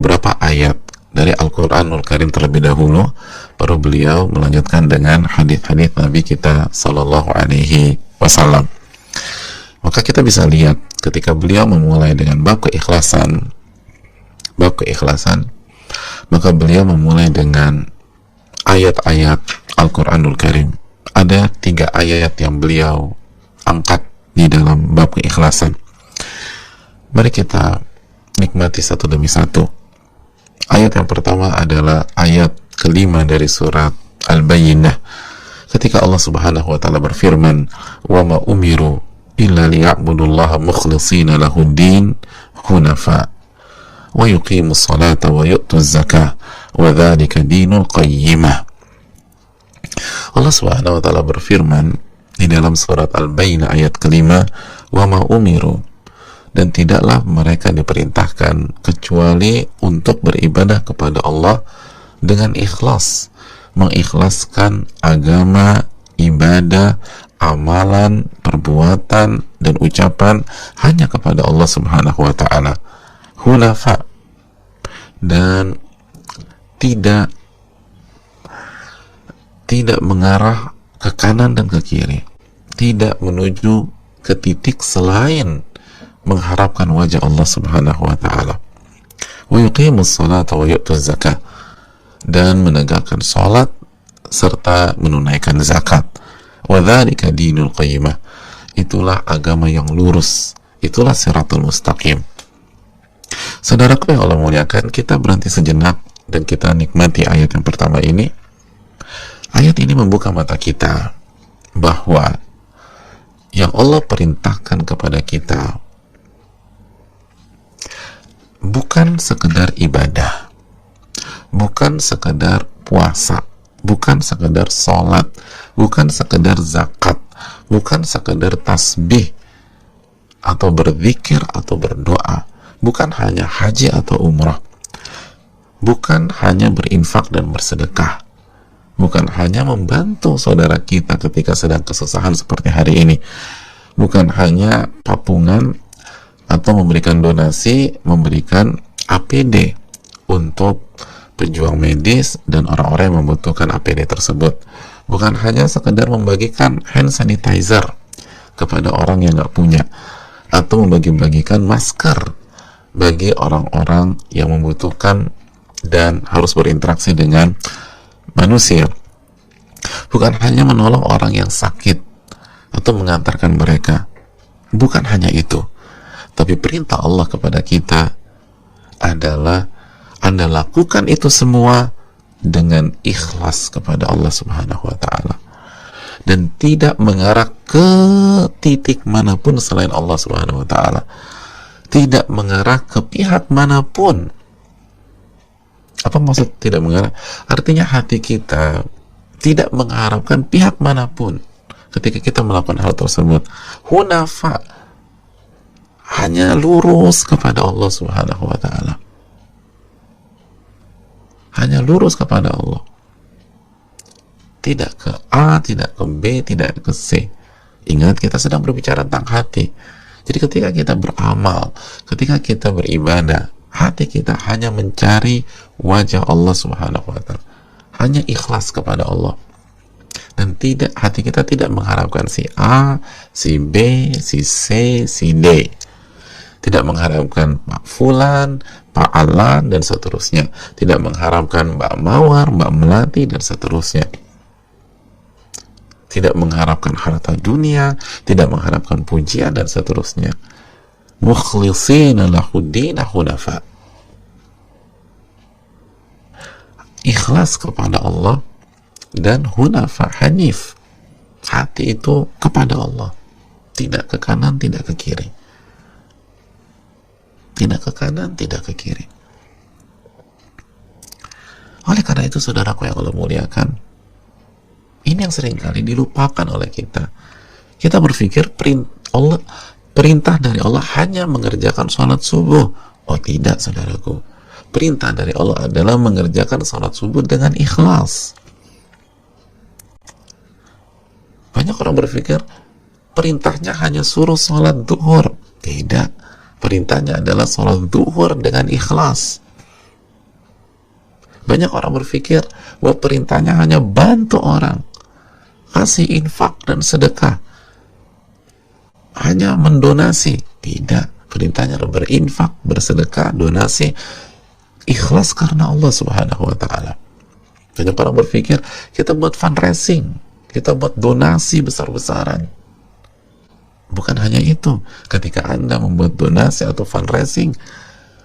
berapa ayat dari Al-Quranul Karim terlebih dahulu, baru beliau melanjutkan dengan hadis-hadis Nabi kita Sallallahu Alaihi Wasallam. Maka kita bisa lihat ketika beliau memulai dengan bab keikhlasan, maka beliau memulai dengan ayat-ayat Al-Quranul Karim. Ada 3 ayat yang beliau angkat di dalam bab keikhlasan. Mari kita nikmati satu demi satu. Ayat yang pertama adalah ayat kelima dari surat Al-Bayyinah, ketika Allah Subhanahu wa taala berfirman, "Wa ma umiru illa liya'budullaha mukhlishina lahud-din hunafa wa yuqimus salata wa yu'tuz zakah wa dzalika dinul qayyimah." Allah Subhanahu wa taala berfirman di dalam surat Al-Bayyinah ayat kelima, "Wa ma umiru," dan tidaklah mereka diperintahkan kecuali untuk beribadah kepada Allah dengan ikhlas, mengikhlaskan agama, ibadah, amalan, perbuatan, dan ucapan hanya kepada Allah Subhanahu wa ta'ala, hunafa, dan tidak mengarah ke kanan dan ke kiri, tidak menuju ke titik selain mengharapkan wajah Allah Subhanahu wa ta'ala. Wa yuqimus salata wa yu'tuz zakah, dan menegakkan salat serta menunaikan zakat. Wa dzalika dinul qayyimah, itulah agama yang lurus, itulah siratul mustaqim. Saudaraku yang Allah muliakan, kita berhenti sejenak dan kita nikmati ayat yang pertama ini. Ayat ini membuka mata kita bahwa yang Allah perintahkan kepada kita bukan sekedar ibadah, bukan sekedar puasa, bukan sekedar sholat, bukan sekedar zakat, bukan sekedar tasbih atau berzikir atau berdoa, bukan hanya haji atau umrah, bukan hanya berinfak dan bersedekah, bukan hanya membantu saudara kita ketika sedang kesusahan seperti hari ini, bukan hanya patungan atau memberikan donasi, memberikan APD untuk pejuang medis dan orang-orang yang membutuhkan APD tersebut, bukan hanya sekedar membagikan hand sanitizer kepada orang yang nggak punya, atau membagi-bagikan masker bagi orang-orang yang membutuhkan dan harus berinteraksi dengan manusia, bukan hanya menolong orang yang sakit atau mengantarkan mereka, bukan hanya itu. Tapi perintah Allah kepada kita adalah Anda lakukan itu semua dengan ikhlas kepada Allah Subhanahu wa ta'ala, dan tidak mengarah ke titik manapun selain Allah Subhanahu wa ta'ala, tidak mengarah ke pihak manapun. Apa maksud tidak mengarah? Artinya hati kita tidak mengharapkan pihak manapun ketika kita melakukan hal tersebut. Hunafa, hanya lurus kepada Allah Subhanahu wa ta'ala, hanya lurus kepada Allah, tidak ke A, tidak ke B, tidak ke C. Ingat, kita sedang berbicara tentang hati. Jadi ketika kita beramal, ketika kita beribadah, hati kita hanya mencari wajah Allah Subhanahu wa ta'ala, hanya ikhlas kepada Allah, dan hati kita tidak mengharapkan si A, si B, si C, si D, tidak mengharapkan Pak Fulan, Pak Alan, dan seterusnya, tidak mengharapkan Mbak Mawar, Mbak Melati, dan seterusnya, tidak mengharapkan harta dunia, tidak mengharapkan pujian, dan seterusnya. Mukhlishina lahud-din hunafa, ikhlas kepada Allah, dan hunafa, hanif, hati itu kepada Allah, tidak ke kanan, tidak ke kiri, tidak ke kanan, tidak ke kiri. Oleh karena itu, saudaraku yang Allah muliakan, ini yang seringkali dilupakan oleh kita. Kita berpikir perintah dari Allah hanya mengerjakan sholat subuh. Oh tidak, saudaraku, perintah dari Allah adalah mengerjakan sholat subuh dengan ikhlas. Banyak orang berpikir perintahnya hanya suruh sholat duhur. Tidak, perintahnya adalah sholat duhur dengan ikhlas. Banyak orang berpikir bahwa perintahnya hanya bantu orang, kasih infak dan sedekah, hanya mendonasi. Tidak, perintahnya berinfak, bersedekah, donasi, ikhlas karena Allah Subhanahu wa Ta'ala. Banyak orang berpikir kita buat fundraising, kita buat donasi besar-besaran. Bukan hanya itu, ketika Anda membuat donasi atau fundraising,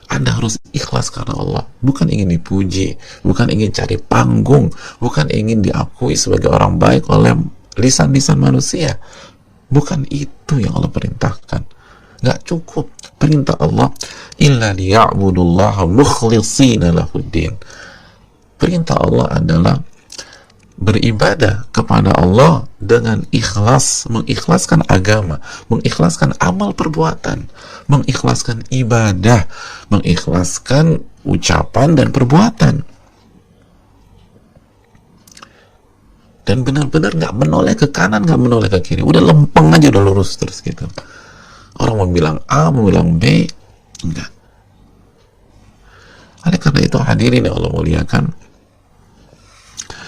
Anda harus ikhlas karena Allah, bukan ingin dipuji, bukan ingin cari panggung, bukan ingin diakui sebagai orang baik oleh lisan-lisan manusia. Bukan itu yang Allah perintahkan. Nggak cukup. Perintah Allah, illa liya'budullaha mukhlishina lahuddin. Perintah Allah adalah beribadah kepada Allah dengan ikhlas, mengikhlaskan agama, mengikhlaskan amal perbuatan, mengikhlaskan ibadah, mengikhlaskan ucapan dan perbuatan, dan benar-benar nggak menoleh ke kanan, nggak menoleh ke kiri, udah lempeng aja, udah lurus terus gitu. Orang mau bilang A, mau bilang B, enggak. Oleh karena itu, hadirin yang Allah muliakan,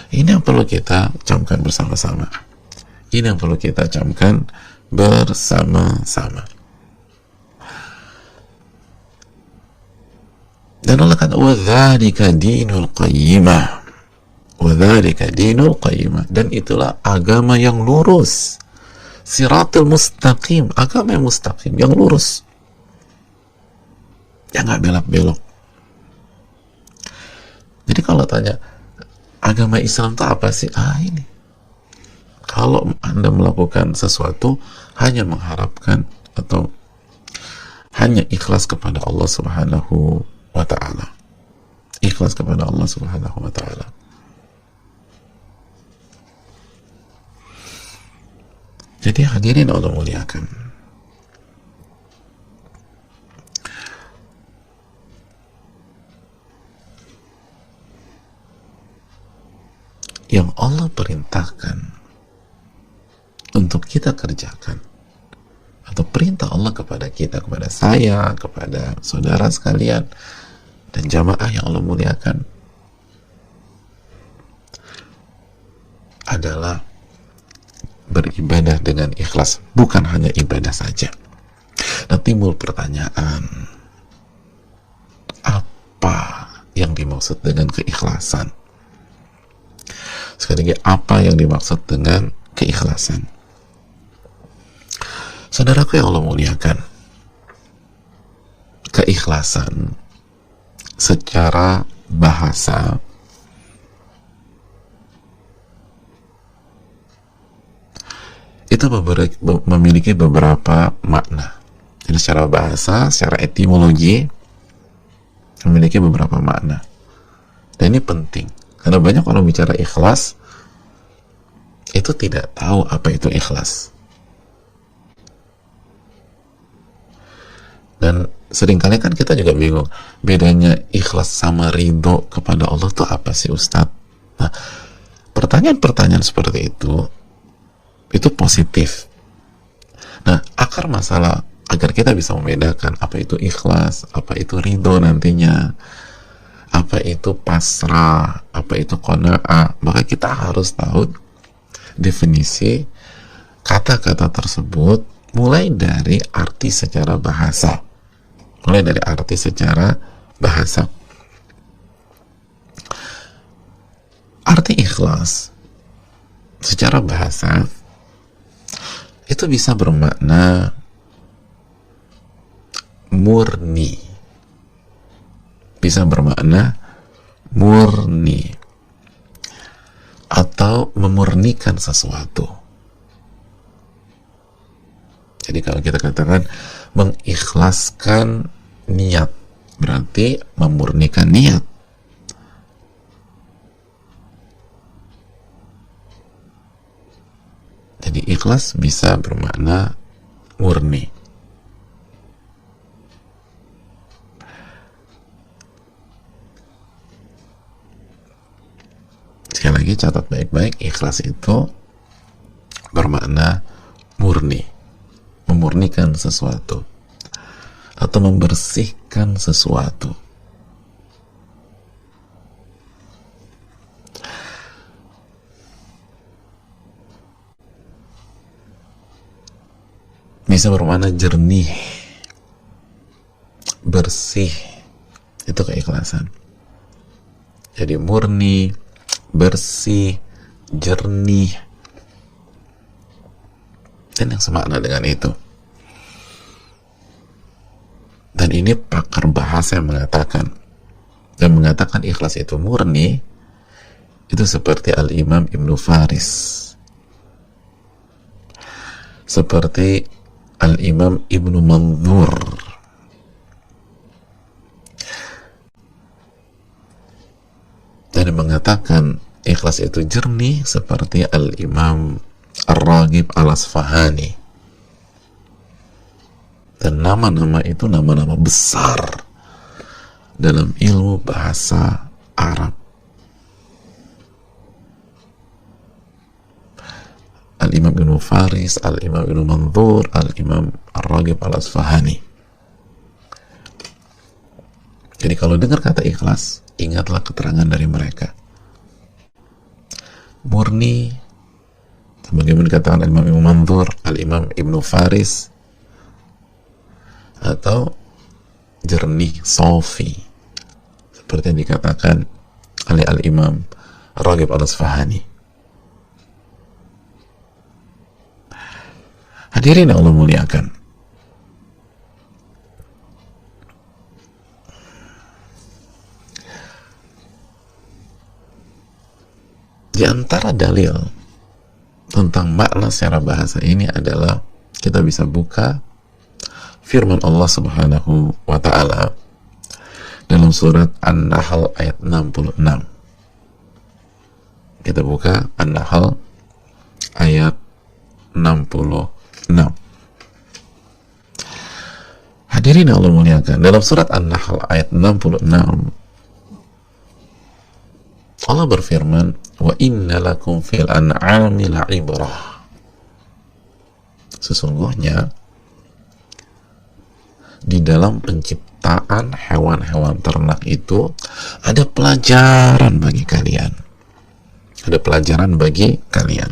ini yang perlu kita camkan bersama-sama. Ini yang perlu kita camkan bersama-sama. Dan Allah kata, وَذَلِكَ دِينُ الْقَيِّمَةِ, وَذَلِكَ دِينُ الْقَيِّمَةِ, dan itulah agama yang lurus. Siratul mustaqim, agama yang mustaqim, yang lurus, yang nggak belok-belok. Jadi kalau tanya agama Islam itu apa sih? Ini. Kalau Anda melakukan sesuatu hanya mengharapkan atau hanya ikhlas kepada Allah Subhanahu wa Ta'ala. Ikhlas kepada Allah Subhanahu wa Ta'ala. Jadi hadirin Allah muliakan, yang Allah perintahkan untuk kita kerjakan, atau perintah Allah kepada kita, kepada saya, kepada saudara sekalian dan jamaah yang Allah muliakan, adalah beribadah dengan ikhlas, bukan hanya ibadah saja. Nah, timbul pertanyaan, apa yang dimaksud dengan keikhlasan? Sekali lagi, apa yang dimaksud dengan keikhlasan? Saudaraku yang Allah muliakan, keikhlasan secara bahasa itu memiliki beberapa makna. Jadi secara bahasa, secara etimologi, memiliki beberapa makna. Dan ini penting, karena banyak orang bicara ikhlas itu tidak tahu apa itu ikhlas. Dan seringkali kan kita juga bingung, bedanya ikhlas sama ridho kepada Allah itu apa sih, Ustadz? Nah, pertanyaan-pertanyaan seperti itu positif. Nah, akar masalah agar kita bisa membedakan apa itu ikhlas, apa itu ridho nantinya, apa itu pasrah, apa itu qanaah, maka kita harus tahu definisi kata-kata tersebut mulai dari arti secara bahasa. Mulai dari arti secara bahasa. Arti ikhlas secara bahasa itu bisa bermakna murni, bisa bermakna murni atau memurnikan sesuatu. Jadi kalau kita katakan mengikhlaskan niat, berarti memurnikan niat. Jadi ikhlas bisa bermakna murni. Sekali lagi catat baik-baik, ikhlas itu bermakna murni, memurnikan sesuatu atau membersihkan sesuatu. bisa bermakna jernih, bersih. Itu keikhlasan. Jadi murni, bersih, jernih, dan yang semakna dengan itu. Dan ini pakar bahasa yang mengatakan ikhlas itu murni, itu seperti Al-Imam Ibnu Faris, seperti Al-Imam Ibnu Manzur, dan mengatakan ikhlas itu jernih seperti Al-Imam Ar-Raghib Al-Asfahani. Dan nama-nama itu nama-nama besar dalam ilmu bahasa Arab. Al-Imam Ibnu Faris, Al-Imam Ibnu Manzur, Al-Imam Ar-Raghib Al-Asfahani. Jadi kalau dengar kata ikhlas, ingatlah keterangan dari mereka. Murni, sebagaimana dikatakan Al-Imam Ibnu Manzur, Al-Imam Ibnu Faris, atau jernih, sofi, seperti yang dikatakan oleh Al-Imam Raghib Al-Asfahani. Hadirin yang Allah muliakan, di antara dalil tentang makna secara bahasa ini adalah kita bisa buka firman Allah Subhanahu wa ta'ala dalam surat An-Nahl ayat 66. Kita buka An-Nahl ayat 66. Hadirin yang Allah muliakan, dalam surat An-Nahl ayat 66 Allah berfirman, wa inna lakum fil an'ami la'ibrah. Sesungguhnya di dalam penciptaan hewan-hewan ternak itu ada pelajaran bagi kalian. Ada pelajaran bagi kalian.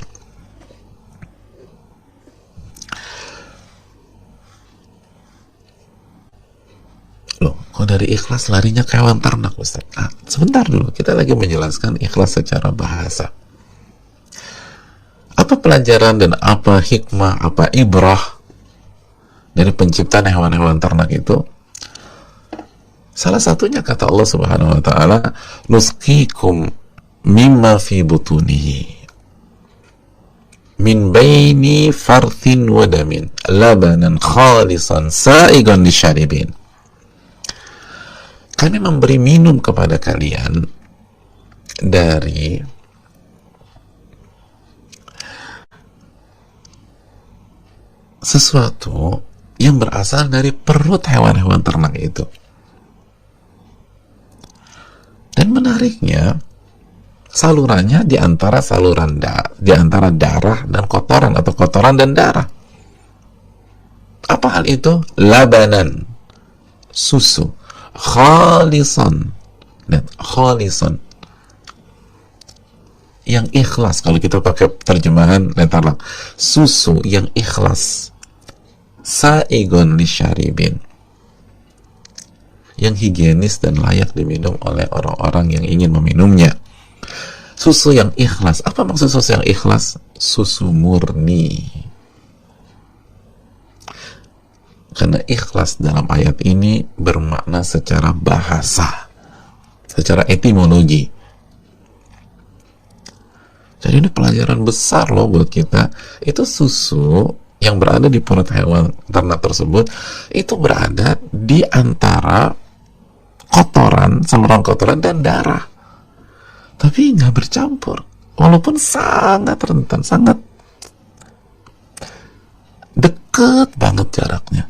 Loh, kok dari ikhlas larinya ke hewan ternak, Ustaz? Nah, sebentar dulu, kita lagi menjelaskan ikhlas secara bahasa. Apa pelajaran dan apa hikmah, apa ibrah dari penciptaan hewan-hewan ternak itu? Salah satunya kata Allah Subhanahu wa ta'ala, nusqikum mimma fi butunihi min baini farthin wa damin labanan khalisan sa'igan lisyaribin. Kami memberi minum kepada kalian dari sesuatu yang berasal dari perut hewan-hewan ternak itu. Dan menariknya, salurannya di antara di antara darah dan kotoran, atau kotoran dan darah. Apa hal itu? Labanan, susu, khalisan, dan khalisan, yang ikhlas. Kalau kita pakai terjemahan Letterlock, susu yang ikhlas, sa'igon lisyaribin, yang higienis dan layak diminum oleh orang-orang yang ingin meminumnya. Susu yang ikhlas. Apa maksud susu yang ikhlas? Susu murni. Karena ikhlas dalam ayat ini bermakna secara bahasa, secara etimologi. Jadi ini pelajaran besar loh buat kita. Itu susu yang berada di perut hewan ternak tersebut, itu berada di antara kotoran, saluran kotoran dan darah, tapi nggak bercampur, walaupun sangat rentan, sangat dekat banget jaraknya,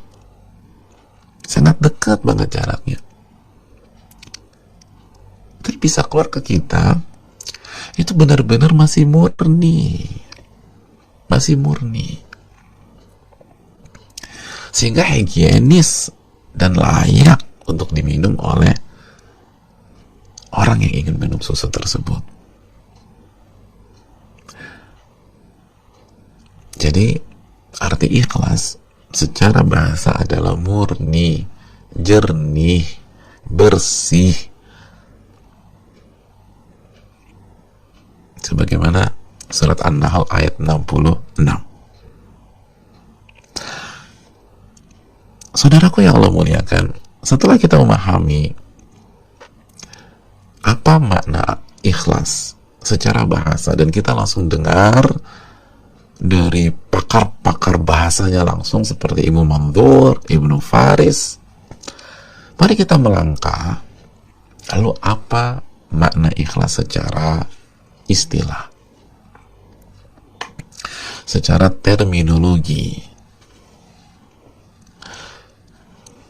sangat dekat banget jaraknya, tapi bisa keluar ke kita. Itu benar-benar masih murni, sehingga higienis dan layak untuk diminum oleh orang yang ingin minum susu tersebut. Jadi arti ikhlas secara bahasa adalah murni, jernih, bersih, sebagaimana surat An-Nahl ayat 66. Saudaraku yang Allah muliakan, setelah kita memahami apa makna ikhlas secara bahasa, dan kita langsung dengar dari pakar-pakar bahasanya langsung seperti Ibnu Mandur, Ibnu Faris, mari kita melangkah. Lalu apa makna ikhlas secara istilah, secara terminologi?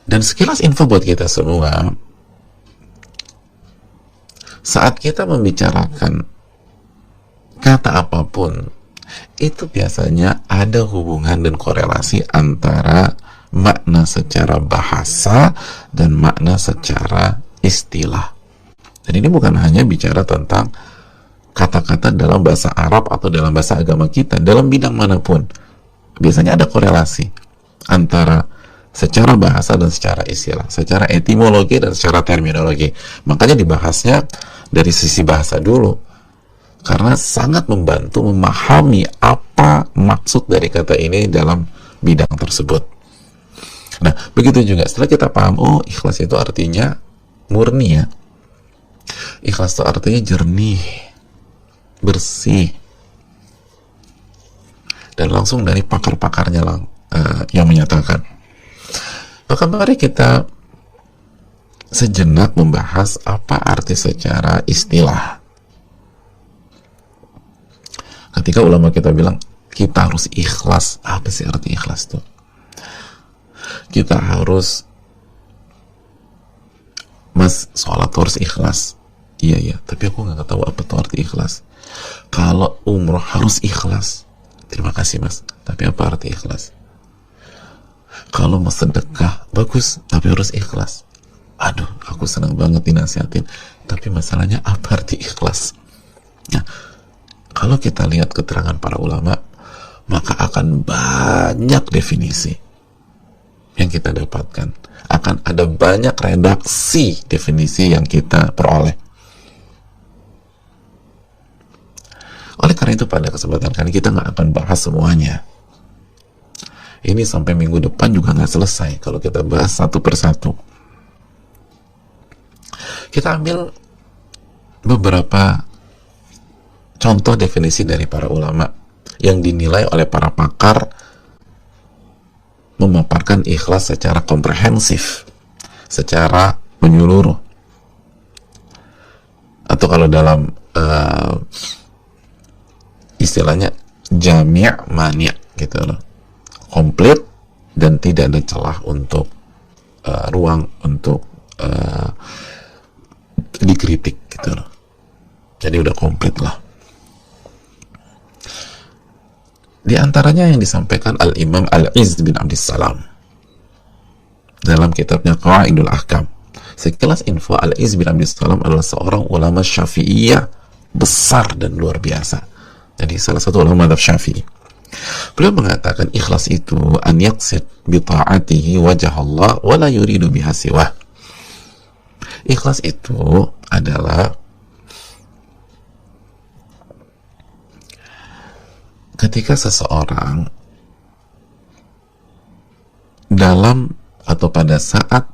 Dan sekilas info buat kita semua, saat kita membicarakan kata apapun, itu biasanya ada hubungan dan korelasi antara makna secara bahasa dan makna secara istilah. Dan ini bukan hanya bicara tentang kata-kata dalam bahasa Arab atau dalam bahasa agama kita, dalam bidang manapun biasanya ada korelasi antara secara bahasa dan secara istilah, secara etimologi dan secara terminologi. Makanya dibahasnya dari sisi bahasa dulu, karena sangat membantu memahami apa maksud dari kata ini dalam bidang tersebut. Nah, begitu juga setelah kita paham, oh ikhlas itu artinya murni ya, ikhlas itu artinya jernih, bersih, dan langsung dari pakar-pakarnya yang menyatakan. Maka mari kita sejenak membahas apa arti secara istilah. Ketika ulama kita bilang kita harus ikhlas, apa sih arti ikhlas itu? Kita harus, mas, sholat harus ikhlas. Iya, tapi aku nggak tahu apa tuh arti ikhlas. Kalau umroh harus ikhlas. Terima kasih mas, tapi apa arti ikhlas? Kalau mau sedekah, bagus, tapi harus ikhlas. Aduh, aku senang banget dinasihatin, tapi masalahnya apa arti ikhlas? Nah, kalau kita lihat keterangan para ulama, maka akan banyak definisi yang kita dapatkan. Akan ada banyak redaksi definisi yang kita peroleh. Oleh karena itu pada kesempatan kali kita nggak akan bahas semuanya. Ini sampai minggu depan juga nggak selesai kalau kita bahas satu persatu. Kita ambil beberapa contoh definisi dari para ulama yang dinilai oleh para pakar memaparkan ikhlas secara komprehensif, secara menyeluruh. Atau kalau dalam istilahnya jami' mani' gitu loh, komplit dan tidak ada celah untuk ruang untuk dikritik gitu loh. Jadi udah komplit lah. Di antaranya yang disampaikan Al-Imam Al-Izz bin Abdissalam dalam kitabnya Qawaidul Ahkam. Sekilas info, Al-Izz bin Abdissalam adalah seorang ulama Syafi'iyah besar dan luar biasa. Jadi salah satu ulama madhab Syafi'i. Beliau mengatakan ikhlas itu an yaqsid bi ta'atihi wajah Allah wa la yuridu biha siwah. Ikhlas itu adalah ketika seseorang dalam atau pada saat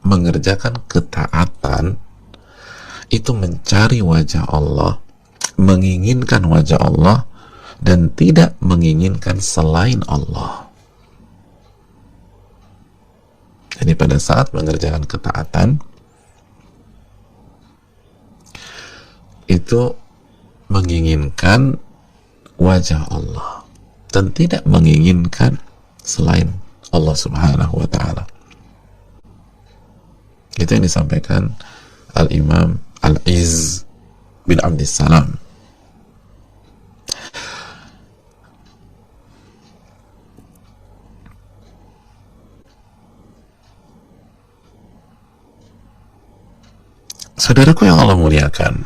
mengerjakan ketaatan itu mencari wajah Allah, menginginkan wajah Allah, dan tidak menginginkan selain Allah. Jadi pada saat mengerjakan ketaatan itu menginginkan wajah Allah dan tidak menginginkan selain Allah Subhanahu wa ta'ala. Itu yang disampaikan Al-Imam Al-Izz bin Abdissalam. Saudaraku yang Allah muliakan,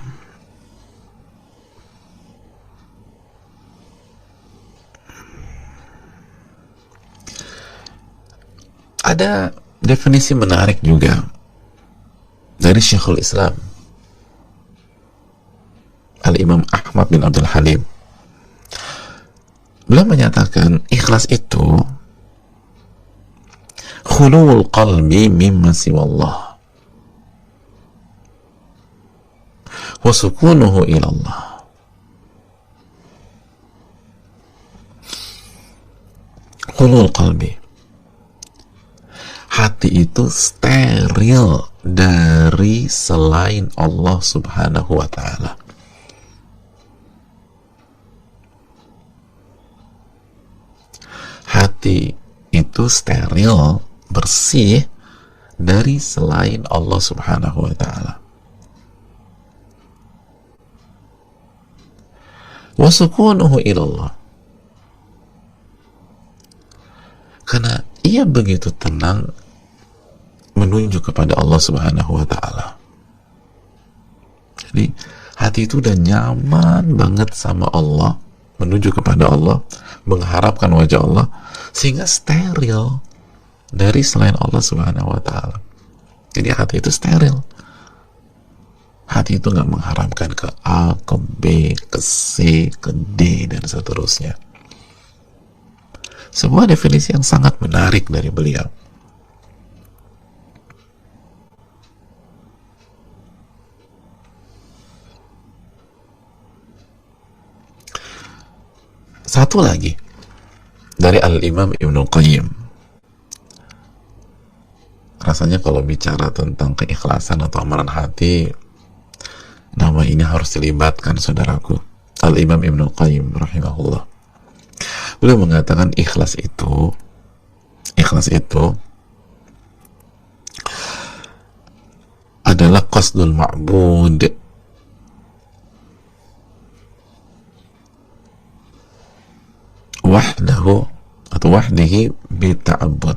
Ada definisi menarik juga dari Syekhul Islam Al-Imam Ahmad bin Abdul Halim. Beliau menyatakan ikhlas itu khuluwul qalbi mimma siwallah wa sukunuhu ilallah. Khuluwul qalbi, hati itu steril dari selain Allah subhanahu wa ta'ala. Hati itu steril, bersih dari selain Allah subhanahu wa ta'ala. Wa sukunuhu ilallah, karena ia begitu tenang menuju kepada Allah subhanahu wa ta'ala. Jadi hati itu udah nyaman banget sama Allah, menuju kepada Allah, mengharapkan wajah Allah, sehingga steril dari selain Allah subhanahu wa ta'ala. Jadi hati itu steril. Hati itu nggak mengharapkan ke A, ke B, ke C, ke D, dan seterusnya. Sebuah definisi yang sangat menarik dari beliau. Satu lagi dari Al-Imam Ibnul Qayyim. Rasanya kalau bicara tentang keikhlasan atau amalan hati, nama ini harus dilibatkan, saudaraku. Al-Imam Ibnul Qayyim rahimahullah. Beliau mengatakan ikhlas itu adalah qasdul ma'bud wahdahu atau wahdihi bita'abbud.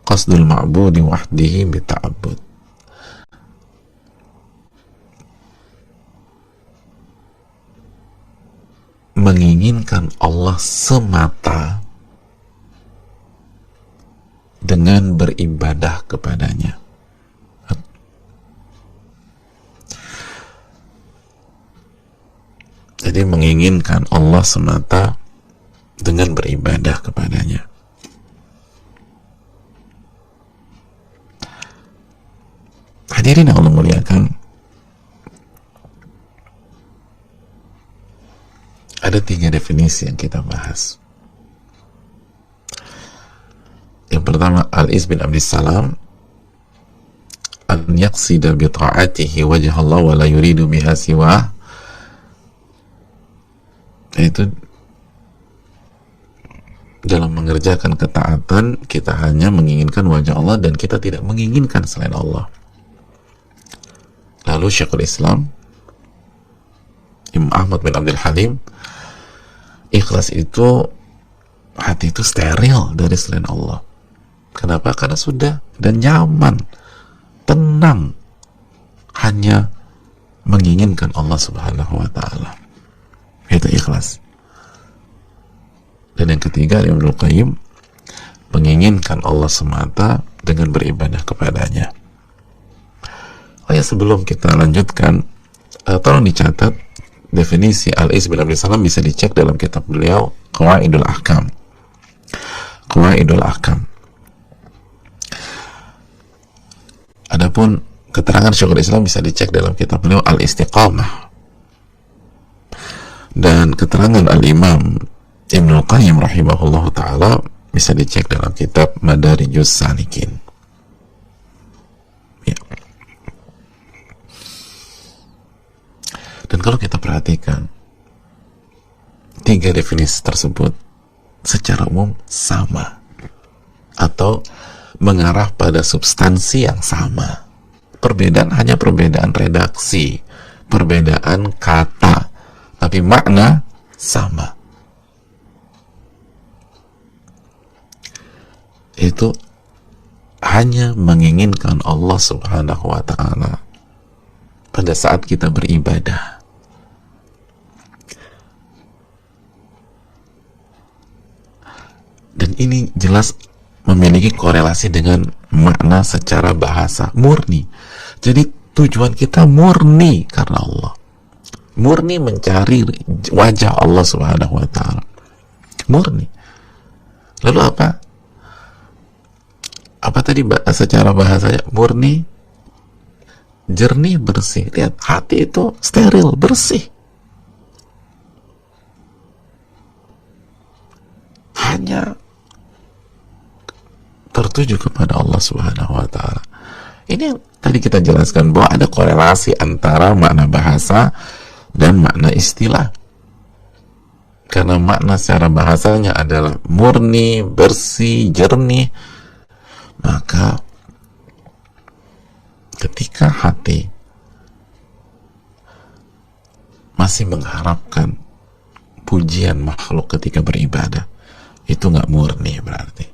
Qasdul ma'budi wahdihi bita'abbud, menginginkan Allah semata dengan beribadah kepadanya. Jadi menginginkan Allah semata dengan beribadah kepadanya. Hadirin yang Allah muliakan, ada 3 definisi yang kita bahas. Yang pertama, Al-Iz bin Abdissalam, an yaqsida bi ta'atihi wajah Allah wa la yuridu biha siwah, yaitu dalam mengerjakan ketaatan kita hanya menginginkan wajah Allah dan kita tidak menginginkan selain Allah. Lalu Syekhul Islam Imam Ahmad bin Abdul Halim, ikhlas itu hati itu steril dari selain Allah. Kenapa? Karena sudah dan nyaman, tenang, hanya menginginkan Allah subhanahu wa ta'ala. Itu ikhlas. Dan yang ketiga, Ibnul Qayyim, menginginkan Allah semata dengan beribadah kepadanya. Oh ya, sebelum kita lanjutkan, tolong dicatat definisi Al-Iz bin Abdissalam, bisa dicek dalam kitab beliau Qawaidul Ahkam. Qawaidul Ahkam. Adapun keterangan Syekhul Islam bisa dicek dalam kitab beliau Al-Istiqamah. Dan keterangan Al-Imam Ibnul Qayyim rahimahullah ta'ala bisa dicek dalam kitab Madarijus Salikin. Ya. Dan kalau kita perhatikan 3 definisi tersebut secara umum sama atau mengarah pada substansi yang sama. Perbedaan hanya perbedaan redaksi, perbedaan kata, tapi makna sama. Itu hanya menginginkan Allah subhanahu wa ta'ala pada saat kita beribadah. ini jelas memiliki korelasi dengan makna secara bahasa murni. Jadi tujuan kita murni karena Allah, murni mencari wajah Allah Subhanahu wa ta'ala, murni. Lalu apa tadi secara bahasanya? Murni, jernih, bersih. Lihat, hati itu steril, bersih, hanya tertuju kepada Allah Subhanahu wa ta'ala. Ini yang tadi kita jelaskan, bahwa ada korelasi antara makna bahasa dan makna istilah. Karena makna secara bahasanya adalah murni, bersih, jernih, maka ketika hati masih mengharapkan pujian makhluk ketika beribadah, itu nggak murni, berarti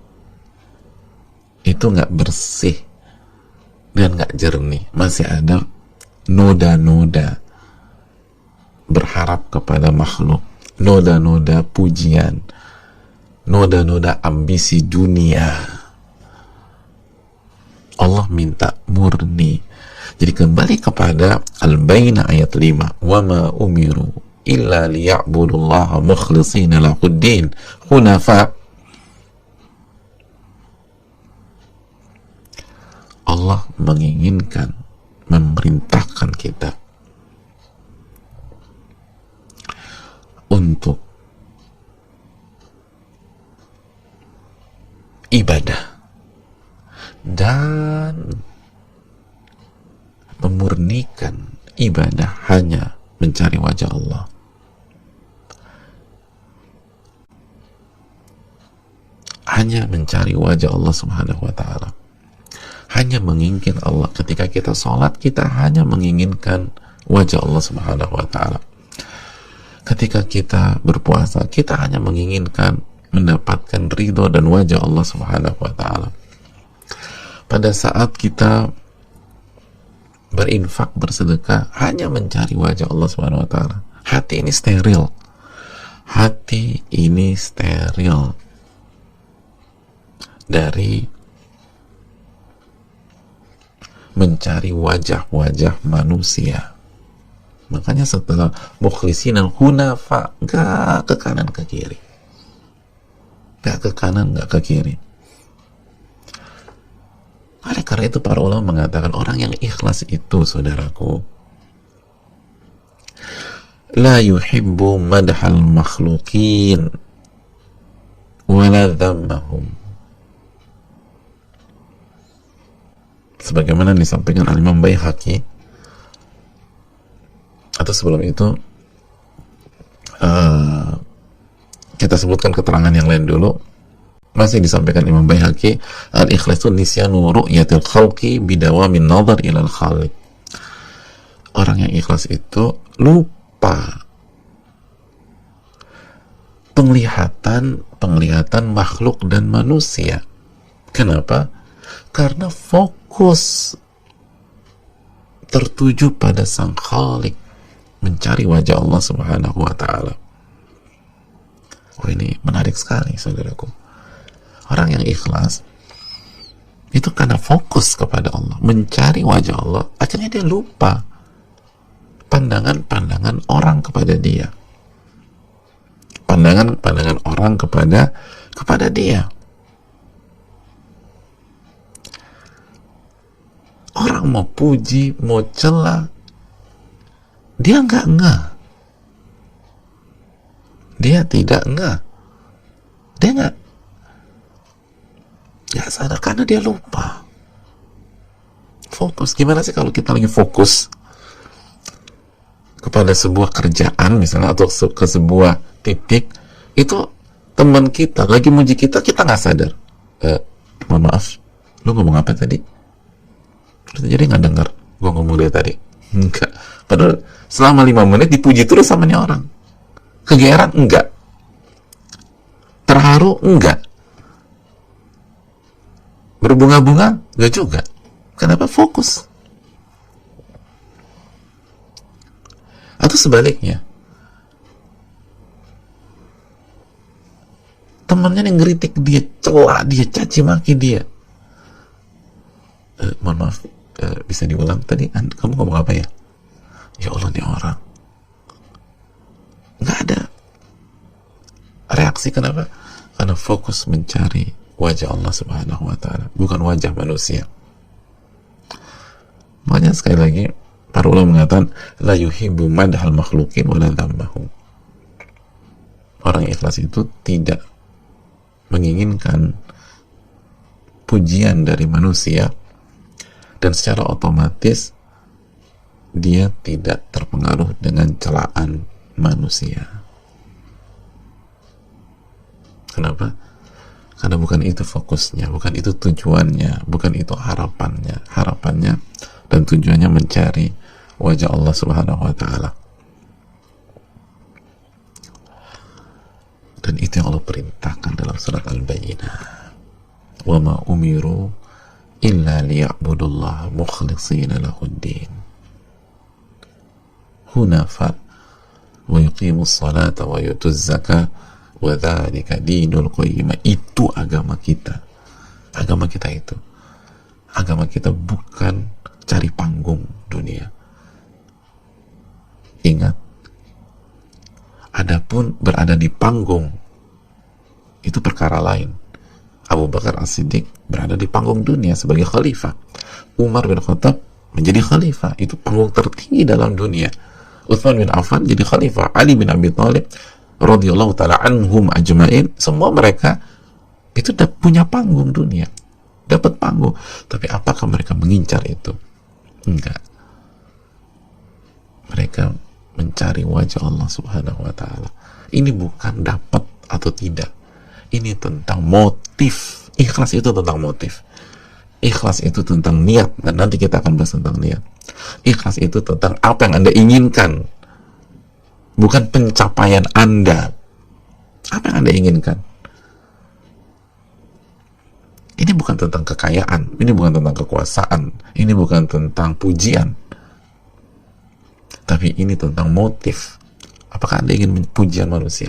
itu nggak bersih dan nggak jernih, masih ada noda-noda berharap kepada makhluk, noda-noda pujian, noda-noda ambisi dunia. Allah minta murni. Jadi kembali kepada Al-Bayyinah ayat 5, wa ma umiru illa liya'budullaha mukhlishina lahuddin hunafa. Allah menginginkan, memerintahkan kita untuk ibadah dan memurnikan ibadah hanya mencari wajah Allah. Hanya mencari wajah Allah Subhanahu wa ta'ala. Hanya menginginkan Allah. Ketika kita sholat, kita hanya menginginkan wajah Allah Subhanahu wa ta'ala. Ketika kita berpuasa, kita hanya menginginkan mendapatkan ridho dan wajah Allah Subhanahu wa ta'ala. Pada saat kita berinfak, bersedekah, hanya mencari wajah Allah Subhanahu wa ta'ala. Hati ini steril. Hati ini steril dari mencari wajah-wajah manusia. Makanya setelah mukhlisin al-hunafa, gak ke kanan ke kiri, gak ke kanan, gak ke kiri. Oleh karena itu para ulama mengatakan orang yang ikhlas itu, saudaraku, la yuhibbu madhal makhlukin wala dhammahum. Sebagaimana disampaikan Al-Imam Baihaqi, atau sebelum itu kita sebutkan keterangan yang lain dulu. Masih disampaikan Imam Baihaqi, al-ikhlas itu nisyanu ru'yatil khalqi bidawamin nazar ilal khaliq. Orang yang ikhlas itu lupa penglihatan makhluk dan manusia. Kenapa? Karena fokus tertuju pada Sang Khalik, mencari wajah Allah Subhanahu wa ta'ala. Oh, ini menarik sekali, saudaraku. Orang yang ikhlas itu karena fokus kepada Allah, mencari wajah Allah, akhirnya dia lupa pandangan-pandangan orang kepada dia, pandangan-pandangan orang kepada dia. Orang mau puji, mau cela, dia nggak ngeh. Dia tidak ngeh. Dia nggak sadar karena dia lupa. Fokus. Gimana sih kalau kita lagi fokus kepada sebuah kerjaan misalnya, atau ke sebuah titik, itu teman kita lagi muji kita, kita nggak sadar. Mohon maaf, lu ngomong apa tadi? Jadi nggak dengar gue ngomong dari tadi. Enggak. Padahal selama 5 menit dipuji terus sama nih orang. Kegeeran? Enggak. Terharu? Enggak. Berbunga-bunga? Enggak juga. Kenapa? Fokus. Atau sebaliknya, temannya yang ngeritik dia, cela dia, caci maki dia. Mohon maaf, bisa diulang tadi kamu ngomong apa ya? Ya Allah, nih orang nggak ada reaksi. Kenapa? Karena fokus mencari wajah Allah Subhanahu wa ta'ala, bukan wajah manusia. Makanya sekali lagi para ulama mengatakan la yuhibbu madhal makhluqin wa la dhammahum. Orang ikhlas itu tidak menginginkan pujian dari manusia, dan secara otomatis dia tidak terpengaruh dengan celaan manusia. Kenapa? Karena bukan itu fokusnya, bukan itu tujuannya, bukan itu harapannya. Harapannya dan tujuannya mencari wajah Allah Subhanahu wa ta'ala. Dan itu yang Allah perintahkan dalam surat Al-Bayyinah. Wa ma umiru illa liya'budullaha mukhlishina lahuddin hunafa wa yuqimus salata wa yutuz zakah wa dzalika dinul qayyim. Itu agama kita. Agama kita itu. Agama kita bukan cari panggung dunia. Ingat, adapun berada di panggung itu perkara lain. Abu Bakar As-Siddiq berada di panggung dunia sebagai khalifah. Umar bin Khattab menjadi khalifah, itu panggung tertinggi dalam dunia. Utsman bin Affan jadi khalifah. Ali bin Abi Thalib radhiyallahu taala anhum ajmain, semua mereka itu punya panggung dunia, dapat panggung. Tapi apakah mereka mengincar itu? Enggak. Mereka mencari wajah Allah Subhanahu wa ta'ala. Ini bukan dapat atau tidak, ini tentang motif. Ikhlas itu tentang motif. Ikhlas itu tentang niat, dan nanti kita akan bahas tentang niat. Ikhlas itu tentang apa yang Anda inginkan, bukan pencapaian Anda. Apa yang Anda inginkan? Ini bukan tentang kekayaan, ini bukan tentang kekuasaan, ini bukan tentang pujian, tapi ini tentang motif. Apakah Anda ingin pujian manusia?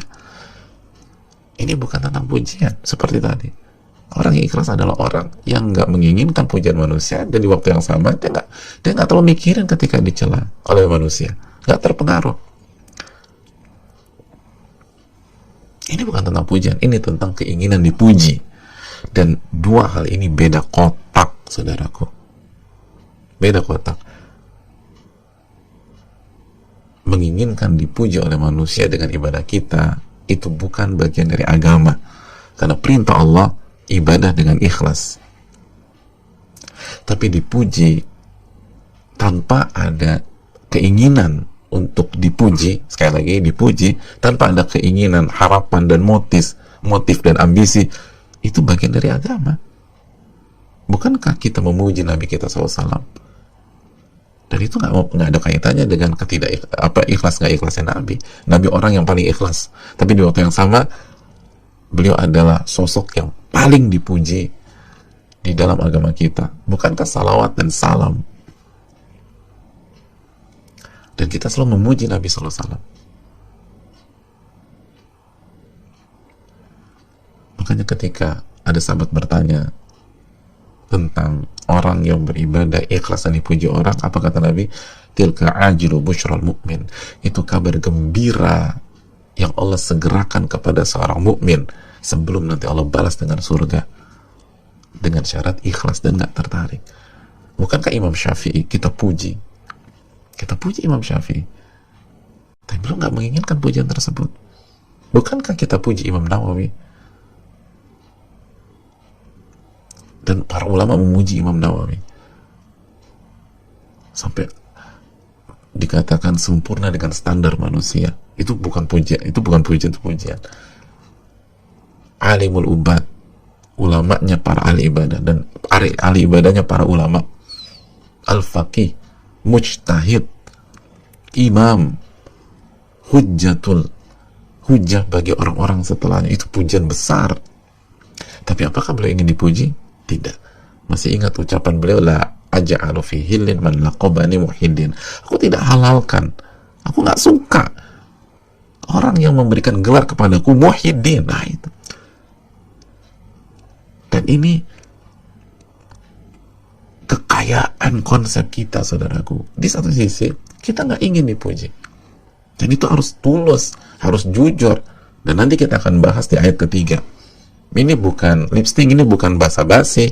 Ini bukan tentang pujian. Seperti tadi, orang yang ikhlas adalah orang yang nggak menginginkan pujian manusia, dan di waktu yang sama dia nggak terlalu mikirin ketika dicela oleh manusia, nggak terpengaruh. Ini bukan tentang pujian, ini tentang keinginan dipuji. Dan dua hal ini beda kotak, saudaraku. Beda kotak. Menginginkan dipuji oleh manusia dengan ibadah kita, itu bukan bagian dari agama. Karena perintah Allah ibadah dengan ikhlas. Tapi dipuji tanpa ada keinginan untuk dipuji, sekali lagi dipuji tanpa ada keinginan, harapan dan motif dan ambisi, itu bagian dari agama. Bukankah kita memuji Nabi kita SAW? Dan itu nggak ada kaitannya dengan ikhlas nggak ikhlasnya Nabi. Nabi orang yang paling ikhlas, tapi di waktu yang sama beliau adalah sosok yang paling dipuji di dalam agama kita. Bukankah salawat dan salam? Dan kita selalu memuji Nabi SAW. Makanya ketika ada sahabat bertanya tentang orang yang beribadah ikhlas dan dipuji orang, apa kata Nabi? Tilka ajilu busyral mu'min. Itu kabar gembira yang Allah segerakan kepada seorang mukmin sebelum nanti Allah balas dengan surga, dengan syarat ikhlas dan gak tertarik. Bukankah Imam Syafi'i kita puji Imam Syafi'i, tapi belum gak menginginkan pujian tersebut? Bukankah kita puji Imam Nawawi? Dan para ulama memuji Imam Nawawi sampai dikatakan sempurna dengan standar manusia. Itu bukan pujian, itu pujian. Alimul ubad, ulamanya para ahli ibadah, dan ahli ibadahnya para ulama. Al-faqih, mujtahid, imam, hujjah bagi orang-orang setelahnya. Itu pujian besar. Tapi apakah beliau ingin dipuji? Tidak. Masih ingat ucapan beliau, la aja'alu fi hillin man laqabani muhiddin. Aku tidak halalkan, aku nggak suka orang yang memberikan gelar kepadaku muhiddin. Nah, itu Dan ini kekayaan konsep kita, saudaraku. Di satu sisi kita nggak ingin dipuji, dan itu harus tulus, harus jujur. Dan nanti kita akan bahas di ayat ketiga. Ini bukan lipstick, ini bukan basa-basi.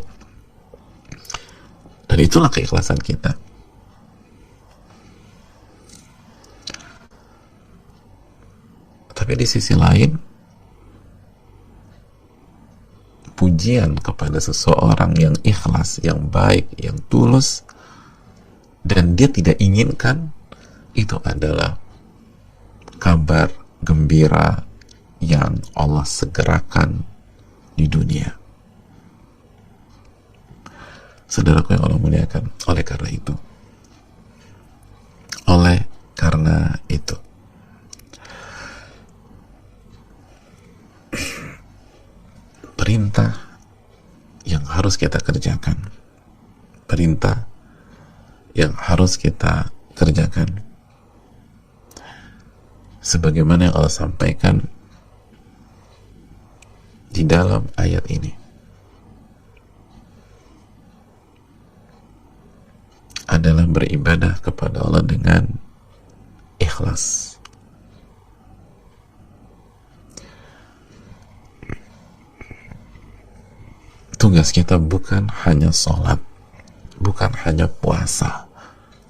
Dan itulah keikhlasan kita. Tapi di sisi lain, pujian kepada seseorang yang ikhlas, yang baik, yang tulus, dan dia tidak inginkan, itu adalah kabar gembira yang Allah segerakan di dunia. Saudaraku yang Allah muliakan, oleh karena itu, perintah yang harus kita kerjakan, sebagaimana yang Allah sampaikan di dalam ayat ini, adalah beribadah kepada Allah dengan ikhlas. Tugas kita bukan hanya sholat, bukan hanya puasa,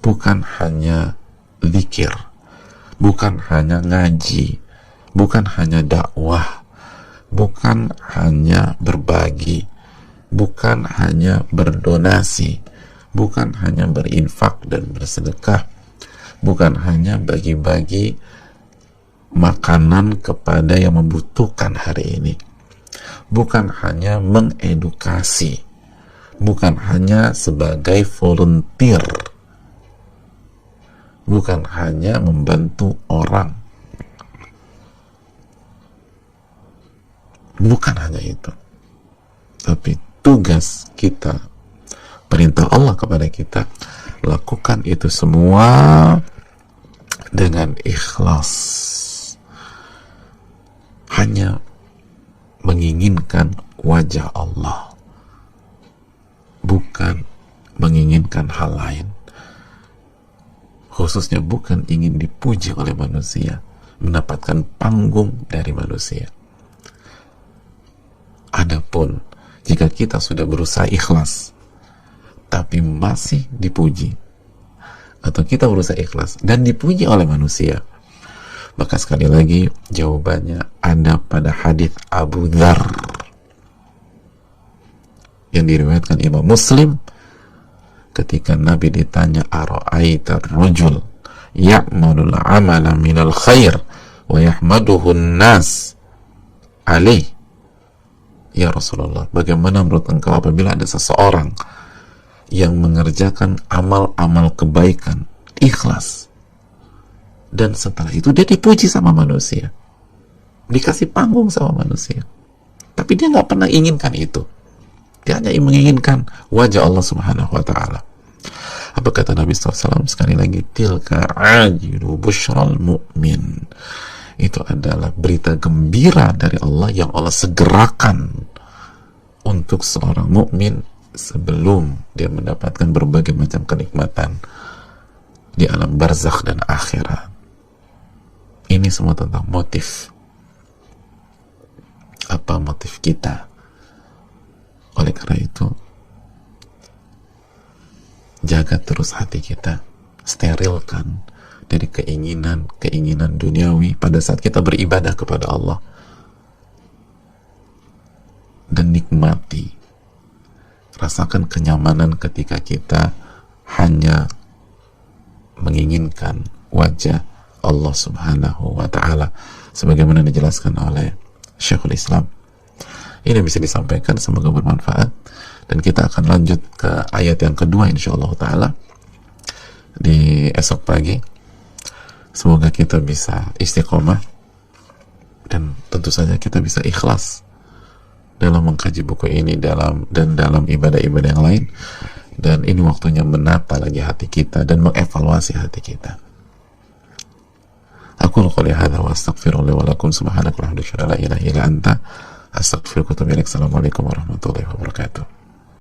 bukan hanya zikir, bukan hanya ngaji, bukan hanya dakwah, bukan hanya berbagi, bukan hanya berdonasi, bukan hanya berinfak dan bersedekah, bukan hanya bagi-bagi makanan kepada yang membutuhkan hari ini, bukan hanya mengedukasi, bukan hanya sebagai volunteer, bukan hanya membantu orang, bukan hanya itu, tapi tugas kita, perintah Allah kepada kita, lakukan itu semua dengan ikhlas, hanya menginginkan wajah Allah, bukan menginginkan hal lain, khususnya bukan ingin dipuji oleh manusia, mendapatkan panggung dari manusia. Adapun jika kita sudah berusaha ikhlas tapi masih dipuji, atau kita berusaha ikhlas dan dipuji oleh manusia, maka sekali lagi jawabannya ada pada hadis Abu Dzar yang diriwayatkan Imam Muslim, ketika Nabi ditanya, ara'aita rajul ya'malul amala minal khair wa yahmaduhu an-nas alaih, ya Rasulullah, bagaimana menurut engkau apabila ada seseorang yang mengerjakan amal-amal kebaikan ikhlas, dan setelah itu dia dipuji sama manusia, dikasih panggung sama manusia, tapi dia nggak pernah inginkan itu, dia hanya menginginkan wajah Allah Subhanahu wa ta'ala. Apa kata Nabi SAW? Sekali lagi, tilka ajilu bushral mu'min, itu adalah berita gembira dari Allah yang Allah segerakan untuk seorang mukmin sebelum dia mendapatkan berbagai macam kenikmatan di alam barzakh dan akhirat. Ini semua tentang motif. Apa motif kita? Oleh karena itu, jaga terus hati kita, sterilkan dari keinginan duniawi pada saat kita beribadah kepada Allah, dan nikmati, rasakan kenyamanan ketika kita hanya menginginkan wajah Allah Subhanahu wa ta'ala, sebagaimana dijelaskan oleh Syekhul Islam. Ini bisa disampaikan, semoga bermanfaat, dan kita akan lanjut ke ayat yang kedua insyaallah ta'ala di esok pagi. Semoga kita bisa istiqomah, dan tentu saja kita bisa ikhlas dalam mengkaji buku ini, dalam ibadah-ibadah yang lain. Dan ini waktunya menata lagi hati kita dan mengevaluasi hati kita. Aku qouli hadza wa astaghfirullah wa lakum, subhanaka wa bihamdika la ilaha illa anta Astagfirullahaladzim. Assalamualaikum warahmatullahi wabarakatuh.